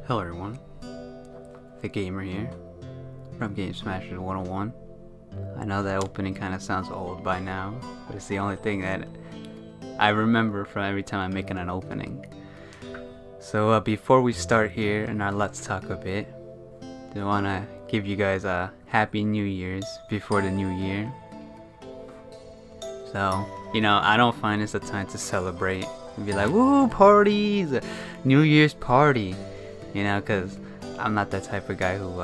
Hello everyone, the gamer here from Game Smashers 101. I know that opening kind of sounds old by now, but it's the only thing that I remember from every time I'm making an opening. So before we start here in our Let's Talk a bit, I want to give you guys a Happy New Year's before the new year. So, I don't find this a time to celebrate and be like, woo, parties, New Year's party. Because I'm not that type of guy who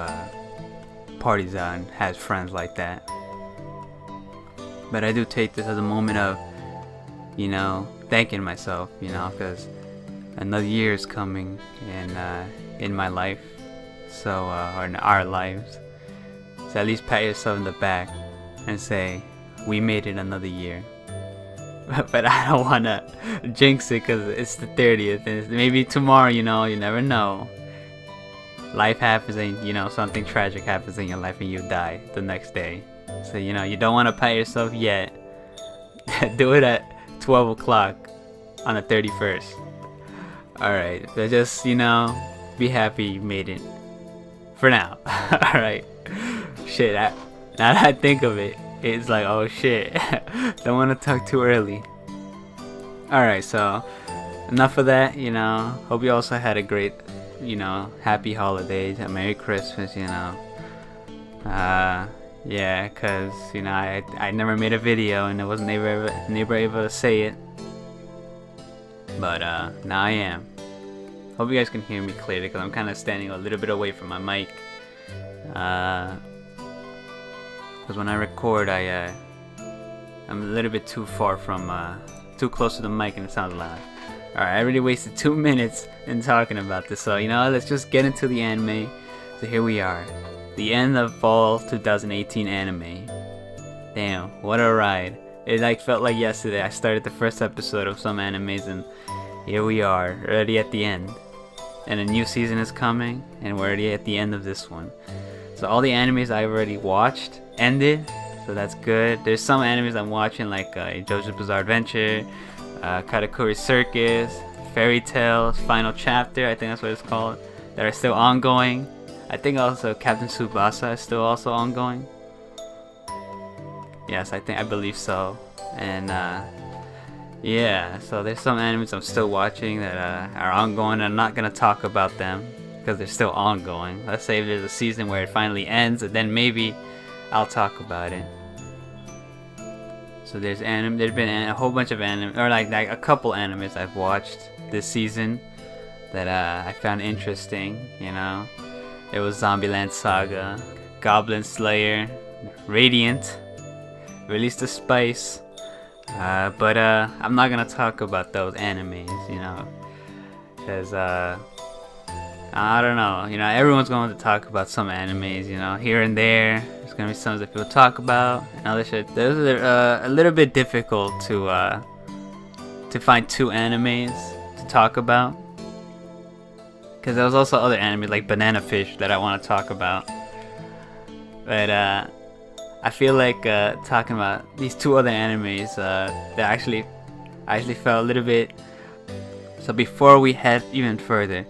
parties out and has friends like that. But I do take this as a moment of, thanking myself, because another year is coming in my life, so or in our lives. So at least pat yourself in the back and say, we made it another year. But I don't want to jinx it because it's the 30th and maybe tomorrow, you never know. Life happens and, something tragic happens in your life and you die the next day. So, you don't want to pat yourself yet. Do it at 12 o'clock on the 31st. Alright, but just, be happy you made it. For now. Alright. Shit, now that I think of it, it's like, oh shit. Don't want to talk too early. Alright, so enough of that, Hope you also had a great, happy holidays, a Merry Christmas, yeah, cause, I never made a video and I wasn't never able to say it. But, now I am. Hope you guys can hear me clearly because I'm kind of standing a little bit away from my mic. Because when I record, I'm a little bit too far from, too close to the mic and it sounds loud. Alright, I already wasted 2 minutes in talking about this, so let's just get into the anime. So here we are, the end of fall 2018 anime. Damn, what a ride. It felt like yesterday I started the first episode of some animes and here we are, already at the end. And a new season is coming and we're already at the end of this one. So all the animes I've already watched ended, so that's good. There's some animes I'm watching like JoJo's Bizarre Adventure, Katakuri Circus, Fairy Tales, Final Chapter, I think that's what it's called, that are still ongoing. I think also Captain Tsubasa is still also ongoing. Yes, I believe so. And yeah, so there's some animes I'm still watching that are ongoing. I'm not gonna talk about them because they're still ongoing. Let's say if there's a season where it finally ends, and then maybe I'll talk about it. So there's been a whole bunch of anime, or like a couple animes I've watched this season that I found interesting. It was Zombieland Saga, Goblin Slayer, Radiant, Release the Spice, but I'm not gonna talk about those animes, because I don't know, everyone's going to talk about some animes, here and there. There's gonna be some that people talk about and other shit. Those are a little bit difficult to find two animes to talk about, because there was also other anime like Banana Fish that I want to talk about. But I feel like talking about these two other animes that I actually felt a little bit. So before we head even further,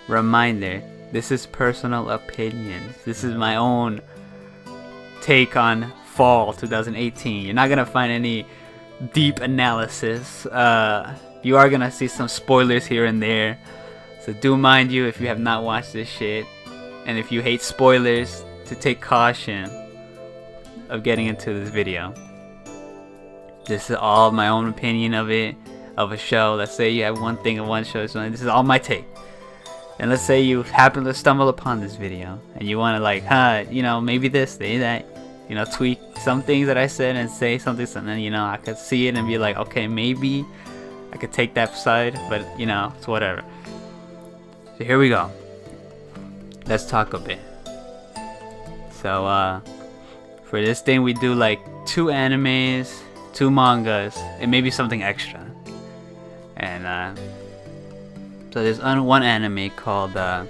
reminder, this is personal opinions. This is my own take on fall 2018. You're not gonna find any deep analysis. You are gonna see some spoilers here and there, so do mind you if you have not watched this shit, and if you hate spoilers, to take caution of getting into this video. This is all my own opinion of a show. Let's say you have one thing of one show, so this is all my take. And let's say you happen to stumble upon this video and you want to maybe this, say that, tweak some things that I said and say something, I could see it and be like, okay, maybe I could take that side, but it's whatever. So here we go. Let's talk a bit. So for this thing we do like 2 animes, 2 mangas, and maybe something extra. And so there's one anime called, I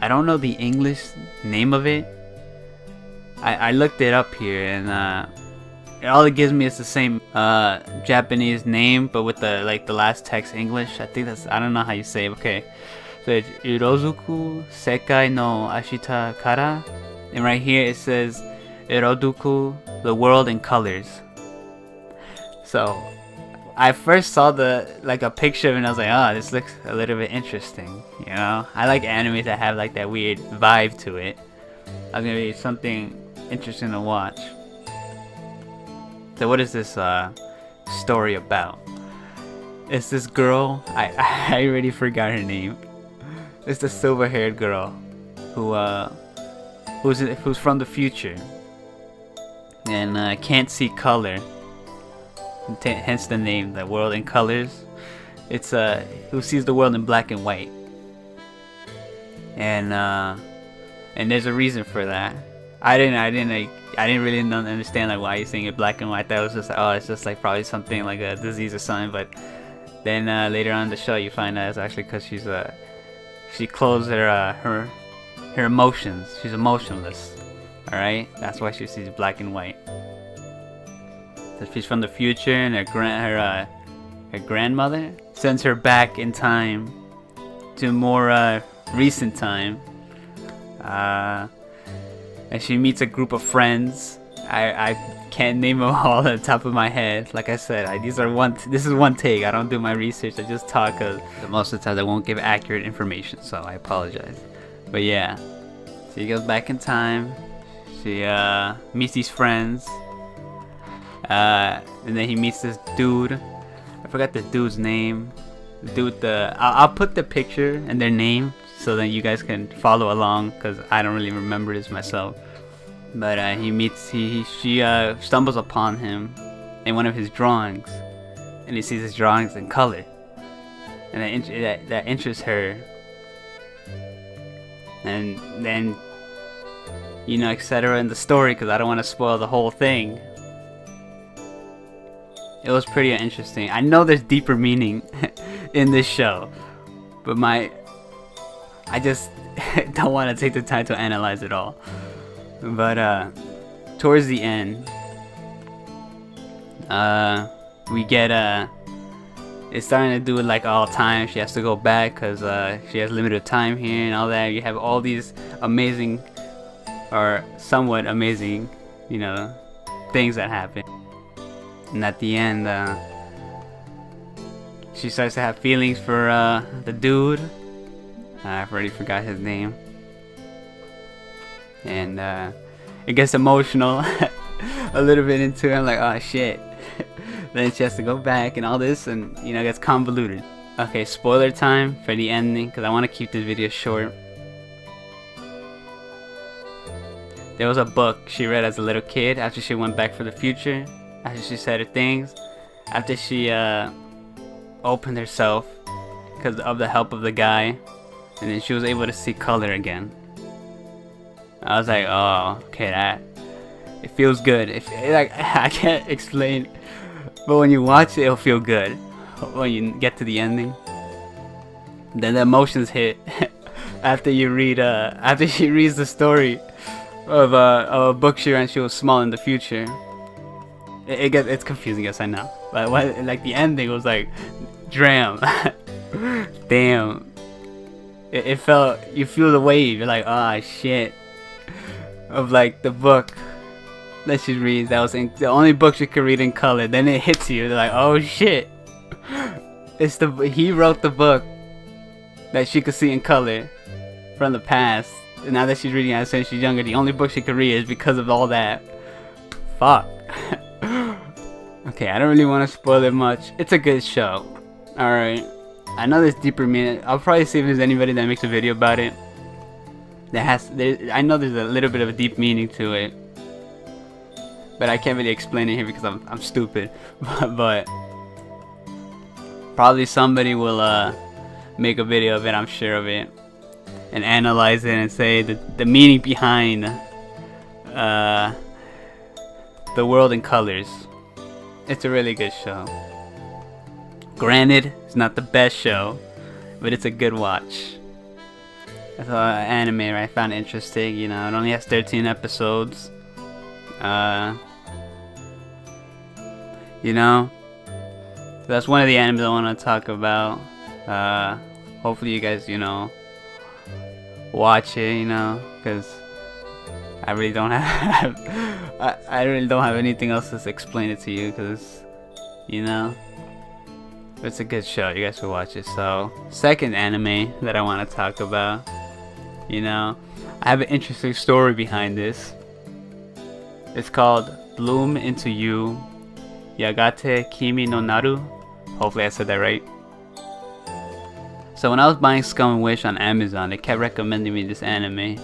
don't know the English name of it. I looked it up here and all it gives me is the same Japanese name, but with the last text English. I think I don't know how you say it. Okay, So it's Irozuku Sekai no Ashita Kara. And right here it says Iroduku, the world in colors. So I first saw a picture of it and I was like, oh, this looks a little bit interesting, you know? I like animes that have like that weird vibe to it. I was gonna be something interesting to watch. So what is this story about? It's this girl, I already forgot her name. It's the silver-haired girl who's from the future and can't see color. Hence the name, the world in colors. It's who sees the world in black and white, and there's a reason for that. I didn't really understand like why you're seeing it black and white. That was just like, oh, it's just like probably something like a disease or something. But then later on in the show, you find out it's actually because she closed her emotions. She's emotionless. All right, that's why she sees black and white. So she's from the future, and her grandmother sends her back in time to more recent time. And she meets a group of friends. I can't name them all on the top of my head. Like I said, this is one take. I don't do my research. I just talk, cause most of the time I won't give accurate information, so I apologize. But yeah, she goes back in time. She meets these friends, and then he meets this dude. I forgot the dude's name. I'll put the picture and their name so that you guys can follow along, because I don't really remember this myself. But she stumbles upon him in one of his drawings, and he sees his drawings in color, and that interests her. And then, you know, etc. in the story, because I don't want to spoil the whole thing. It was pretty interesting. I know there's deeper meaning in this show, but I just don't want to take the time to analyze it all. But towards the end, we get it's starting to do it like all time. She has to go back because she has limited time here and all that. You have all these amazing, or somewhat amazing, you know, things that happen. And at the end, she starts to have feelings for the dude. I've already forgot his name. And it gets emotional a little bit into it. I'm like, oh shit. Then she has to go back and all this, and you know, it gets convoluted. Okay, spoiler time for the ending, because I want to keep this video short. There was a book she read as a little kid after she went back for the future, after she said her things, after she opened herself because of the help of the guy, and then she was able to see color again. I was like, oh, okay, it feels good. Like, I can't explain, but when you watch it, it'll feel good. When you get to the ending, then the emotions hit. After you read, after she reads the story of a book she read, and she was small in the future. It's confusing, yes, I know. But like the ending was like, damn. It felt, you feel the wave. You're like, ah, shit. Of like the book that she reads, that was the only book she could read in color. Then it hits you. They're like, oh shit. He wrote the book that she could see in color from the past. And now that she's reading it since she's younger, the only book she could read is because of all that. Fuck. Okay, I don't really want to spoil it much. It's a good show. Alright. I know there's deeper meaning. I'll probably see if there's anybody that makes a video about it. I know there's a little bit of a deep meaning to it, but I can't really explain it here because I'm stupid. But probably somebody will make a video of it, I'm sure of it, and analyze it and say the meaning behind the world in colors. It's a really good show. Granted, it's not the best show, but it's a good watch. That's anime I found interesting. You know, it only has 13 episodes. You know, so that's one of the animes I want to talk about. Hopefully you guys, you know, watch it, you know, because I really don't have I really don't have anything else to explain it to you, because, you know, it's a good show. You guys should watch it. So, second anime that I want to talk about, you know, I have an interesting story behind this. It's called Bloom Into You Yagate Kimi no Naru. Hopefully I said that right. So when I was buying Scum and Wish on Amazon, they kept recommending me this anime.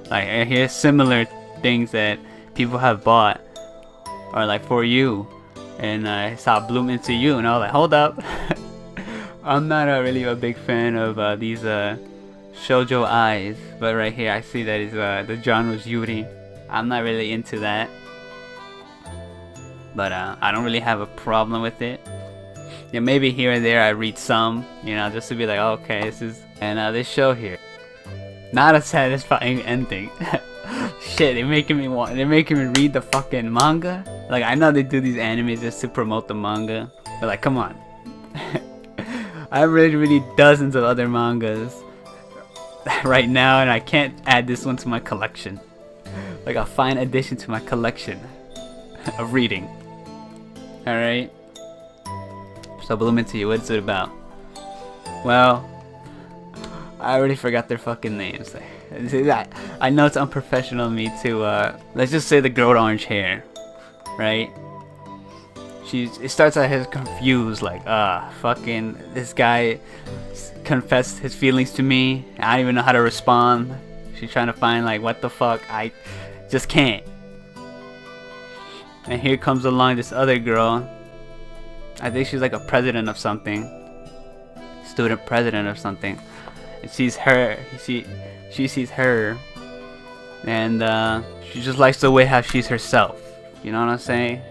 Like, I hear similar things that people have bought, or like For You, and I saw Bloom Into You, and I was like, hold up. I'm not really a big fan of these shoujo eyes, but right here I see that is the genre's Yuri. I'm not really into that, but I don't really have a problem with it. Yeah, maybe here and there I read some, you know, just to be like, oh, okay, this is, and this show here, not a satisfying ending. Shit, they're making me read the fucking manga. Like, I know they do these animes just to promote the manga, but like, come on. I read dozens of other mangas right now, and I can't add this one to my collection. Like a fine addition to my collection of reading. Alright? So Bloom Into You, what's it about? Well, I already forgot their fucking names. I know it's unprofessional of me to, let's just say the girl with orange hair. Right? It starts out as confused, like, fucking, this guy confessed his feelings to me. I don't even know how to respond. She's trying to find, like, what the fuck? I just can't. And here comes along this other girl. I think she's like a president of something. Student president or something. And sees her. She sees her. And she just likes the way how she's herself. You know what I'm saying?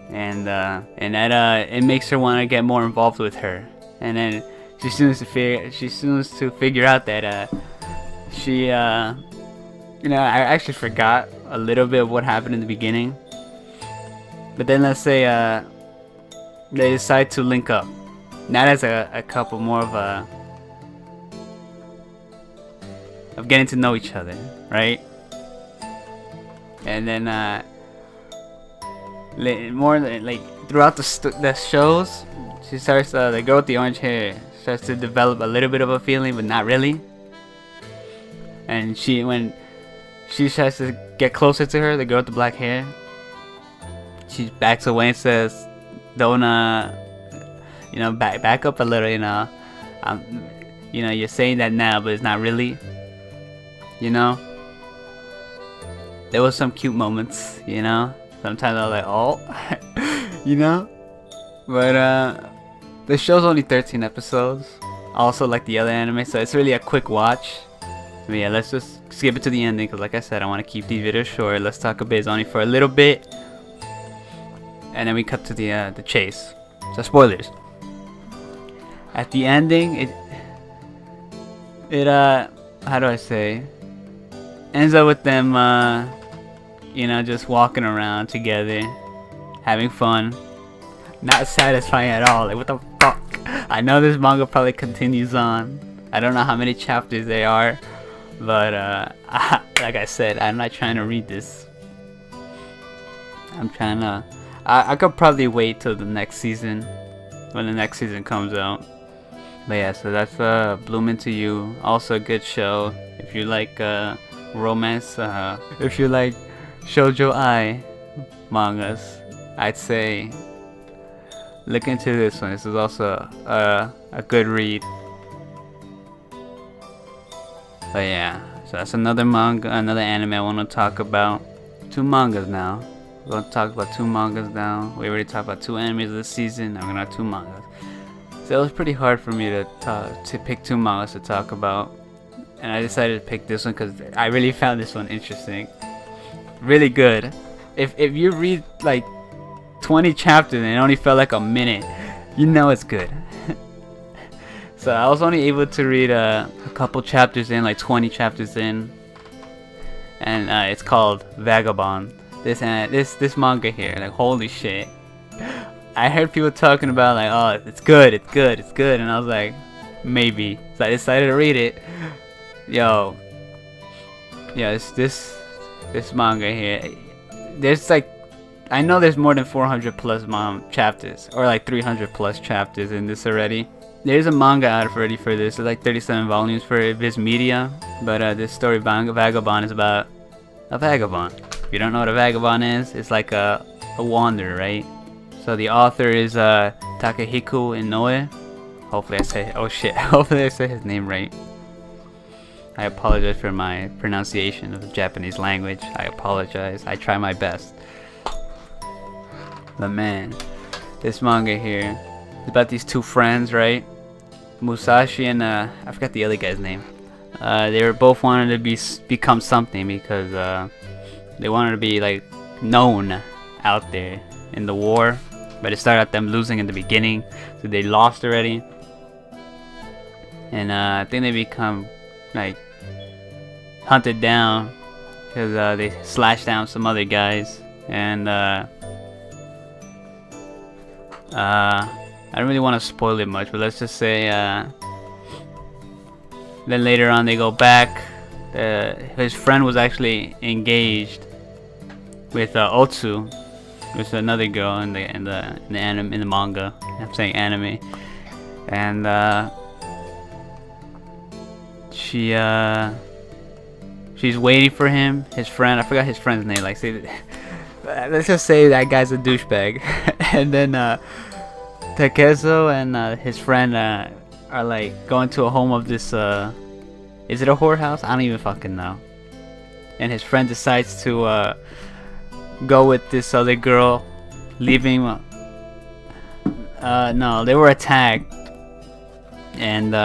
And that it makes her want to get more involved with her. And then she seems to figure out that she you know, I actually forgot a little bit of what happened in the beginning. But then let's say they decide to link up, not as a couple, more of getting to know each other, right? And then more like throughout the shows, she starts, the girl with the orange hair starts to develop a little bit of a feeling, but not really. And when she tries to get closer to her, the girl with the black hair, she backs away and says, don't you know, back up a little, you know. You know, you're saying that now, but it's not really, you know. There was some cute moments, you know. Sometimes I was like, oh, you know. But the show's only 13 episodes, also like the other anime, so it's really a quick watch. But yeah, let's just skip it to the ending, because like I said, I want to keep these videos short. Let's talk about it only for a little bit, and then we cut to the chase. So spoilers. At the ending, it how do I say, ends up with them you know, just walking around together, having fun. Not satisfying at all. Like, what the fuck? I know this manga probably continues on. I don't know how many chapters there are, but like I said, I'm not trying to read this. I'm trying to. I could probably wait till the next season, when the next season comes out. But yeah, so that's Bloom Into You. Also a good show if you like romance. If you like shoujo ai mangas, I'd say look into this one. This is also a good read. But yeah, so that's another manga, another anime I want to talk about. Two mangas now. We're going to talk about two mangas now. We already talked about two animes this season. Now we're going to have two mangas. So it was pretty hard for me to pick two mangas to talk about. And I decided to pick this one because I really found this one interesting. Really good. If you read like 20 chapters and it only felt like a minute, you know it's good. So I was only able to read a couple chapters in, like 20 chapters in. And it's called Vagabond. This manga here, like, holy shit. I heard people talking about like, oh, it's good, and I was like, maybe. So I decided to read it. Yo, yeah, it's this manga here. There's like, I know there's more than 400 plus chapters, or like 300 plus chapters in this already. There's a manga out already for this. It's like 37 volumes for Viz Media. But this story, Vagabond, is about a vagabond. If you don't know what a vagabond is, it's like a wanderer, right? So the author is Takehiko Inoue. Hopefully I say, oh shit, hopefully I say his name right. I apologize for my pronunciation of the Japanese language. I apologize. I try my best. But man, this manga here is about these two friends, right? Musashi and I forgot the other guy's name. They were both wanted to become something because they wanted to be like known out there in the war. But it started out them losing in the beginning, so they lost already. And I think they become like hunted down because they slashed down some other guys. And I don't really want to spoil it much, but let's just say then later on they go back. His friend was actually engaged with Otsu, with another girl in the manga. I'm saying anime, and she's waiting for him. His friend, I forgot his friend's name. Like, let's just say that guy's a douchebag. And then Takezo and his friend are like going to a home of this. Is it a whorehouse? I don't even fucking know. And his friend decides to go with this other girl, leaving. No, they were attacked, and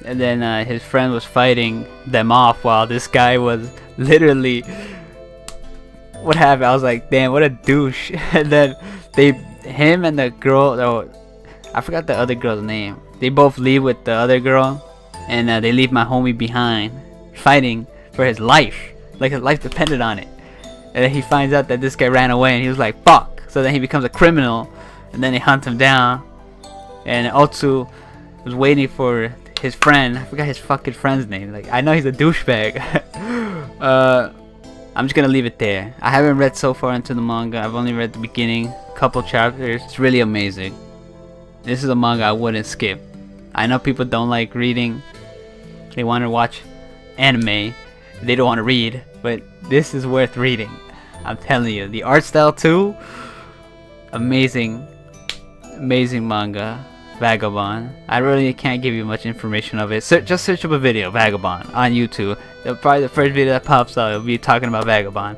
and then his friend was fighting them off while this guy was literally. What happened? I was like, damn, what a douche. And then him and the girl, I forgot the other girl's name. They both leave with the other girl, and they leave my homie behind, fighting for his life, like his life depended on it. And then he finds out that this guy ran away, and he was like, fuck. So then he becomes a criminal, and then they hunt him down. And Otsu was waiting for his friend. I forgot his fucking friend's name. Like, I know he's a douchebag. I'm just gonna leave it there. I haven't read so far into the manga. I've only read the beginning, a couple chapters. It's really amazing. This is a manga I wouldn't skip. I know people don't like reading. They want to watch anime. They don't want to read. But this is worth reading. I'm telling you. The art style too. Amazing. Amazing manga. Vagabond. I really can't give you much information of it. Just search up a video, Vagabond, on YouTube. Probably the first video that pops up, it'll be talking about Vagabond.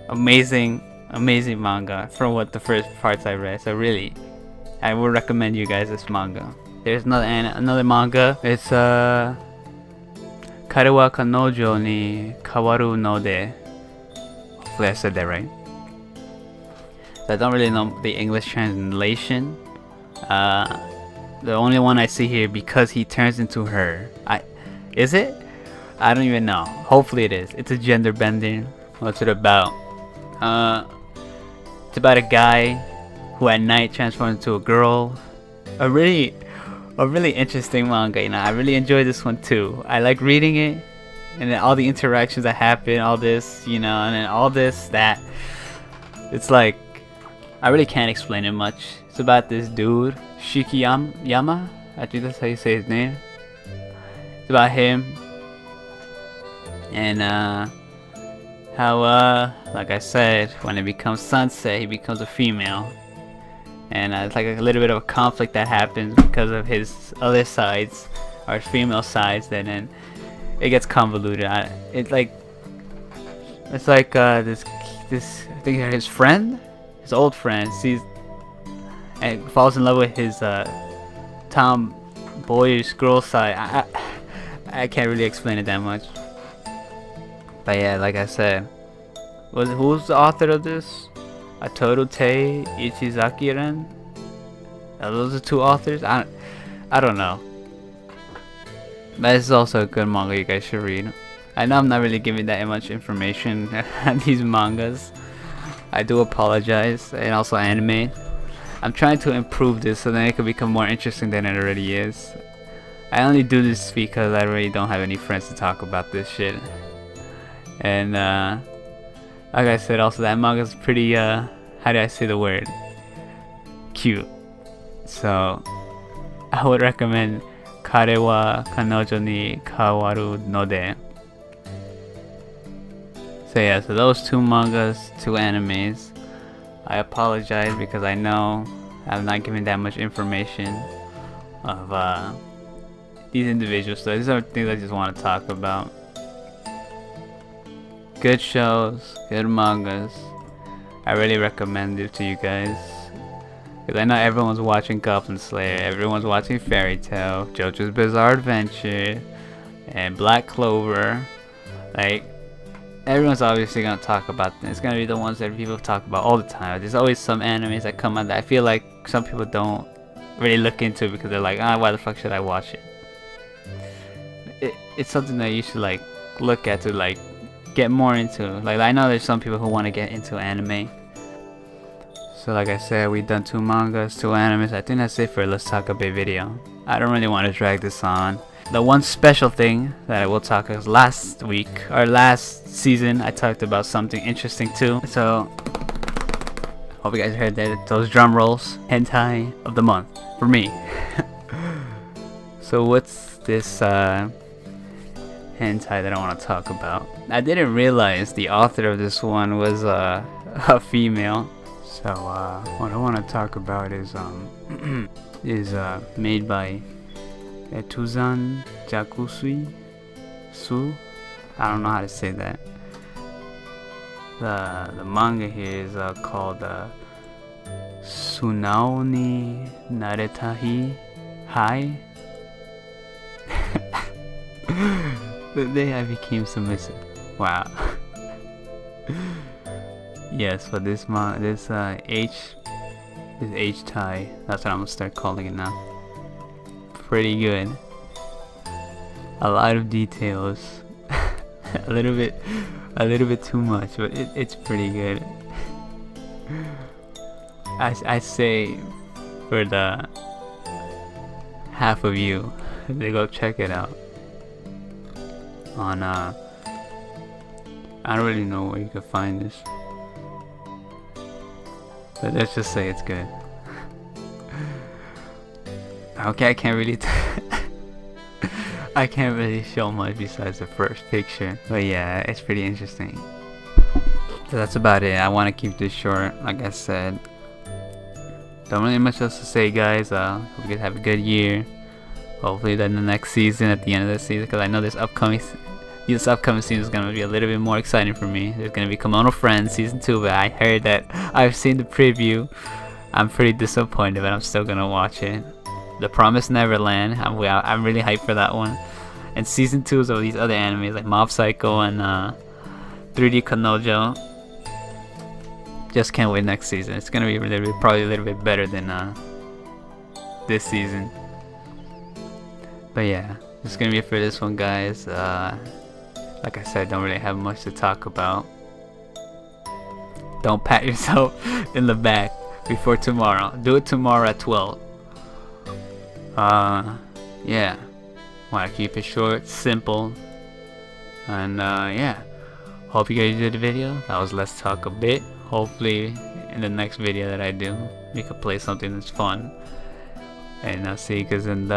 Amazing, amazing manga from what the first parts I read. So really, I would recommend you guys this manga. There's another manga. It's Kare wa kanojo ni kawaru no de. Hopefully I said that right. So I don't really know the English translation. The only one I see here, because he turns into her. Is it? I don't even know. Hopefully it is. It's a gender bending. What's it about? It's about a guy who at night transforms into a girl. A really interesting manga. You know, I really enjoy this one too. I like reading it, and then all the interactions that happen, all this, you know, and then all this that. It's like, I really can't explain it much. It's about this dude, Shikiyama. I think that's how you say his name. It's about him. And how, like I said, when it becomes sunset, he becomes a female. And it's like a little bit of a conflict that happens because of his other sides, or his female sides. Then it gets convoluted. It's like this I think his friend, his old friend, sees and falls in love with his tomboyish girl side. I can't really explain it that much. But yeah, like I said, who's the author of this? Atoru Tei Ichizakiren? Are those the two authors? I don't know. But it's also a good manga you guys should read. I know I'm not really giving that much information on these mangas. I do apologize. And also anime. I'm trying to improve this so that it can become more interesting than it already is. I only do this because I really don't have any friends to talk about this shit. And like I said, also that manga is pretty how do I say the word? Cute. So I would recommend Kare wa Kanojo ni Kawaru node. So yeah, so those 2 mangas, 2 animes. I apologize because I know I'm not giving that much information of these individuals. So these are things I just want to talk about. Good shows, good mangas. I really recommend it to you guys. Because I know everyone's watching Goblin Slayer, everyone's watching Fairy Tail, JoJo's Bizarre Adventure, and Black Clover. Like, everyone's obviously gonna talk about them. It's gonna be the ones that people talk about all the time. There's always some animes that come out that I feel like some people don't really look into because they're like, why the fuck should I watch it? It's something that you should like look at to like get more into. Like, I know there's some people who want to get into anime. So like I said, we've done 2 mangas, 2 animes. I think that's it for Let's Talk a Bit video. I don't really want to drag this on. The one special thing that I will talk is last week or last season I talked about something interesting too. So hope you guys heard that, those drum rolls. Hentai of the month for me. So what's this hentai that I want to talk about? I didn't realize the author of this one was a female. So what I want to talk about is made by Tuzan Jakusui Su. I don't know how to say that. The manga here is called Sunao ni Naretahi Hai. The day I became submissive. Wow. Yes, but this H-tie, that's what I'm gonna start calling it now. Pretty good. A lot of details. a little bit too much, but it's pretty good. I say for the half of you, they go check it out on I don't really know where you can find this, but let's just say it's good. Okay, I can't really I can't really show much besides the first picture, but yeah, it's pretty interesting. So that's about it. I want to keep this short. Like I said, don't really much else to say, guys. Hope you guys have a good year. Hopefully then the next season, at the end of the season, because I know this upcoming season is going to be a little bit more exciting for me. There's going to be Kimono Friends season 2, but I heard that I've seen the preview. I'm pretty disappointed, but I'm still going to watch it. The Promised Neverland, I'm really hyped for that one. And season 2s of these other animes like Mob Psycho and 3D Kanojo. Just can't wait next season. It's gonna be probably a little bit better than this season. But yeah, it's gonna be it for this one, guys. Like I said, don't really have much to talk about. Don't pat yourself in the back before tomorrow. Do it tomorrow at 12. Yeah, want to keep it short, simple, and yeah, hope you guys enjoyed the video. That was Let's Talk a Bit. Hopefully in the next video that I do, we could play something that's fun. And I'll see you guys in the